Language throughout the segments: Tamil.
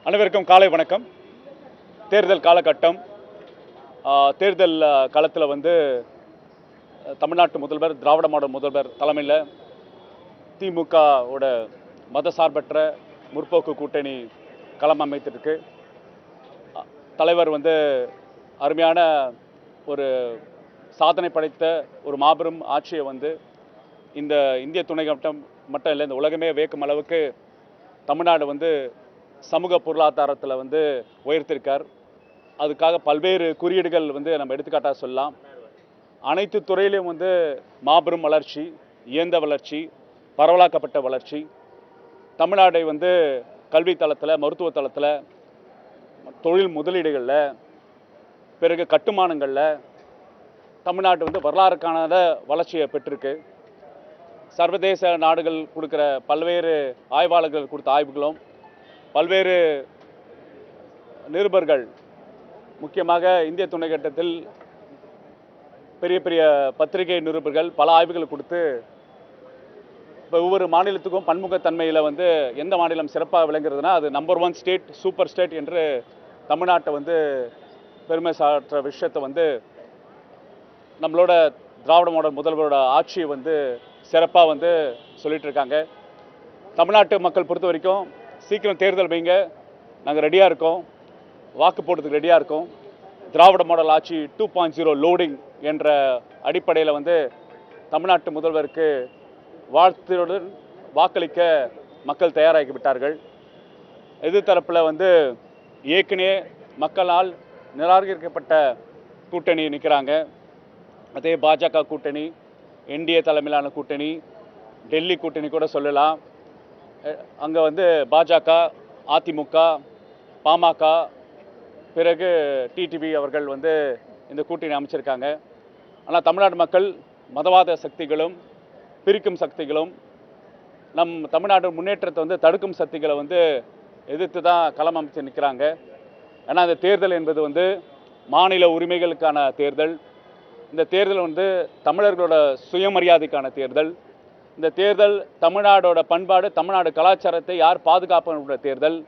அனைவருக்கும் காலை வணக்கம். தேர்தல் காலகட்டம். தேர்தல் காலத்தில் தமிழ்நாட்டு முதல்வர், திராவிட மாடல் முதல்வர் தலைமையில் திமுகவோட மதசார்பற்ற முற்போக்கு கூட்டணி களம் அமைத்திருக்கு. தலைவர் அருமையான ஒரு சாதனை படைத்த ஒரு மாபெரும் ஆட்சியை இந்த இந்திய துணை மட்டும் இல்லை, இந்த உலகமே வியக்கும் அளவுக்கு தமிழ்நாடு சமூக பொருளாதாரத்தில் உயர்த்திருக்கார். அதுக்காக பல்வேறு குறியீடுகள் நம்ம எடுத்துக்காட்டாக சொல்லலாம். அனைத்து துறையிலையும் மாபெரும் வளர்ச்சி, இயந்த வளர்ச்சி, பரவலாக்கப்பட்ட வளர்ச்சி. தமிழ்நாடை கல்வி தளத்தில், மருத்துவ தளத்தில், தொழில் முதலீடுகளில், பிறகு கட்டுமானங்களில் தமிழ்நாடு வரலாறு காணாத வளர்ச்சியை பெற்றிருக்கு. சர்வதேச நாடுகள் கொடுக்குற பல்வேறு ஆய்வாளர்கள் கொடுத்த ஆய்வுகளும், பல்வேறு நிருபர்கள், முக்கியமாக இந்திய துணைக்கண்டத்தில் பெரிய பெரிய பத்திரிகை நிருபர்கள் பல ஆய்வுகள் கொடுத்து இப்போ ஒவ்வொரு மாநிலத்துக்கும் பன்முகத்தன்மையில் எந்த மாநிலம் சிறப்பாக விளங்குறதுனா அது நம்பர் 1 ஸ்டேட், சூப்பர் ஸ்டேட் என்று தமிழ்நாட்டை பெருமை சாற்ற விஷயத்தை நம்மளோட திராவிட மாடல் முதல்வரோட ஆட்சியை சிறப்பாக சொல்லிட்டு இருக்காங்க. தமிழ்நாட்டு மக்கள் பொறுத்த வரைக்கும் சீக்கிரம் தேர்தல் வைங்க, நாங்கள் ரெடியாக இருக்கோம், வாக்கு போடுறதுக்கு ரெடியாக இருக்கோம். திராவிட மாடல் ஆட்சி 2.0 லோடிங் என்ற அடிப்படையில் தமிழ்நாட்டு முதல்வருக்கு வாழ்த்துடன் வாக்களிக்க மக்கள் தயாராகி விட்டார்கள். எதிர்த்தரப்பில் ஏற்கனவே மக்களால் நிராகரிக்கப்பட்ட கூட்டணி நிற்கிறாங்க. அதே பாஜக கூட்டணி, என்டிஏ தலைமையிலான கூட்டணி, டெல்லி கூட்டணி கூட சொல்லலாம். அங்கே பாஜக, அதிமுக, பாமக, பிறகு டிடிவி அவர்கள் இந்த கூட்டணி அமைச்சிருக்காங்க. ஆனால் தமிழ்நாடு மக்கள் மதவாத சக்திகளும் பிரிக்கும் சக்திகளும் நம் தமிழ்நாடு முன்னேற்றத்தை தடுக்கும் சக்திகளை எதிர்த்து தான் களம் அமைச்சு நிற்கிறாங்க. ஏன்னா இந்த தேர்தல் என்பது மாநில உரிமைகளுக்கான தேர்தல். இந்த தேர்தல் தமிழர்களோட சுயமரியாதைக்கான தேர்தல். இந்த தேர்தல் தமிழ்நாடோட பண்பாடு, தமிழ்நாடு கலாச்சாரத்தை யார் பாதுகாப்போட தேர்தல்.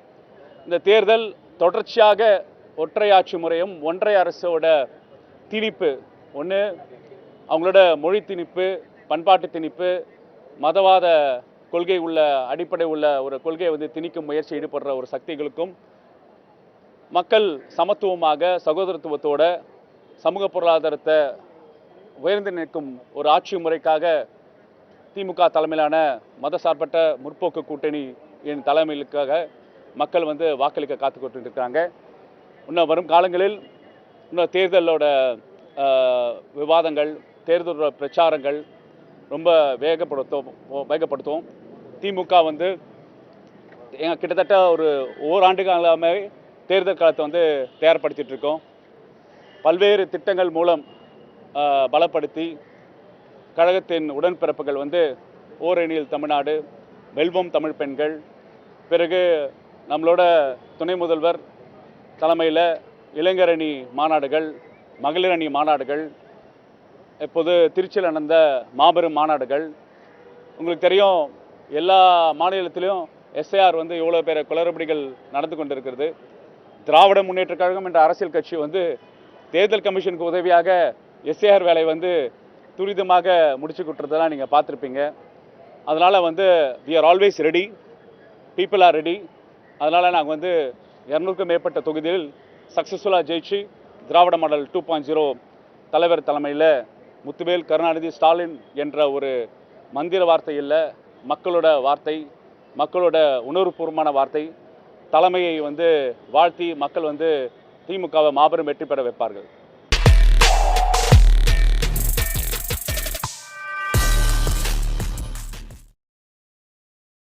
இந்த தேர்தல் தொடர்ச்சியாக ஒற்றையாட்சி முறையும் ஒன்றைய அரசோட திணிப்பு, ஒன்று அவங்களோட மொழி திணிப்பு, பண்பாட்டு திணிப்பு, மதவாத கொள்கை உள்ள அடிப்படை உள்ள ஒரு கொள்கையை திணிக்கும் முயற்சி ஈடுபடுற ஒரு சக்திகளுக்கும் மக்கள் சமத்துவமாக சகோதரத்துவத்தோட சமூக பொருளாதாரத்தை உயர்ந்து நிற்கும் ஒரு ஆட்சி முறைக்காக திமுக தலைமையிலான மதசார்பற்ற முற்போக்கு கூட்டணி என் தலைமையிலுக்காக மக்கள் வாக்களிக்க காத்து கொண்டு இருக்காங்க. இன்னும் வரும் காலங்களில் இன்னும் தேர்தலோட விவாதங்கள், தேர்தலோட பிரச்சாரங்கள் ரொம்ப வேகப்படுத்தும். திமுக கிட்டத்தட்ட ஒரு ஓராண்டு காலமே தேர்தல் காலத்தை தயார்படுத்திட்டு இருக்கோம். பல்வேறு திட்டங்கள் மூலம் பலப்படுத்தி கழகத்தின் உடன்பிறப்புகள் ஓரணியில் தமிழ்நாடு, வெல்வம் தமிழ் பெண்கள், பிறகு நம்மளோட துணை முதல்வர் தலைமையில் இளைஞரணி மாநாடுகள், மகளிரணி மாநாடுகள், இப்போது திருச்சியில் நடந்த மாபெரும் மாநாடுகள். உங்களுக்கு தெரியும், எல்லா மாநிலத்திலும் எஸ்ஐஆர் எவ்வளோ பேர் குளறுபடிகள் நடந்து கொண்டு இருக்கிறது. திராவிட முன்னேற்ற கழகம் என்ற அரசியல் கட்சி தேர்தல் கமிஷனுக்கு உதவியாக எஸ்ஐஆர் வேலை துரிதமாக முடிச்சு கொடுத்ததெல்லாம் நீங்கள் பார்த்துருப்பீங்க. அதனால் we are always ready, people are ready. அதனால் நாங்கள் 200க்கும் மேற்பட்ட தொகுதியில் சக்ஸஸ்ஃபுல்லாக ஜெயிச்சு திராவிட மாடல் 2.0 தலைவர் தலைமையில் முத்துவேல் கருணாநிதி ஸ்டாலின் என்ற ஒரு மந்திர வார்த்தை இல்லை, மக்களோட வார்த்தை, மக்களோட உணர்வுபூர்வமான வார்த்தை தலைமையை வாழ்த்தி மக்கள் திமுகவை மாபெரும் வெற்றி பெற வைப்பார்கள்.